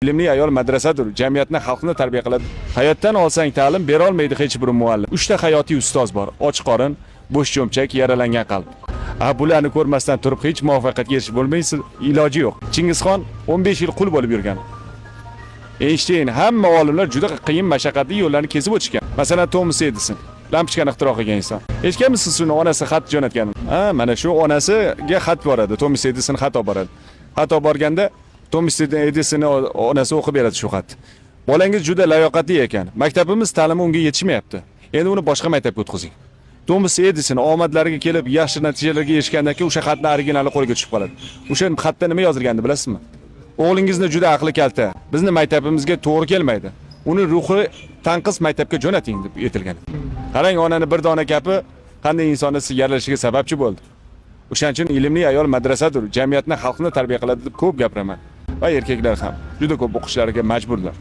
Bilimli ayol madrasadir, jamiyatni, xalqni tarbiya qiladi. Hayotdan olsang ta'lim bera olmaydi hech bir muallim. 3 ta hayotiy ustoz bor: och qorin, bo'sh cho'mchak, yaralangan qalb. Bularni ko'rmasdan turib hech muvaffaqiyatga erishib bo'lmaysiz, iloji yo'q. Chingizxon 15 yil qul bo'lib yurgan. Einstein, hamma olimlar juda qiyin mashaqqatli yo'llarni kesib o'tishgan. Masalan, Thomas Edison lampochkani ixtiro qilgan inson. Eshitganmisiz shuni onasi xat jo'natgan? Mana shu onasiga xat boradi. Thomas Edison xat olib boradi. Xat olib borganda Thomas Edisonning onasi o'qib beradi shu xat. Bolangiz juda layoqatli ekan. Maktabimiz ta'limi unga yetishmayapti. Endi uni boshqa maktabga o'tkazing. Thomas Edison omadlariga kelib yaxshi natijalarga erishgandan keyin o'sha xatning originali qo'lga tushib qoladi. O'sha xatda nima yozilganini bilasizmi? O'g'lingizni juda aqli kalta. Bizni maktabimizga to'g'ri kelmaydi. Uni ruhi tanqis maktabga jo'nating deb aytilgan. Qarang, onani bir dona gapi qanday insonni yaralishiga sababchi bo'ldi. O'shaning uchun ilmli ayol madrasadir, jamiyatni, xalqni tarbiya qiladi deb ko'p gapiraman. Va erkaklar ham juda ko'p o'qishlariga majburlar.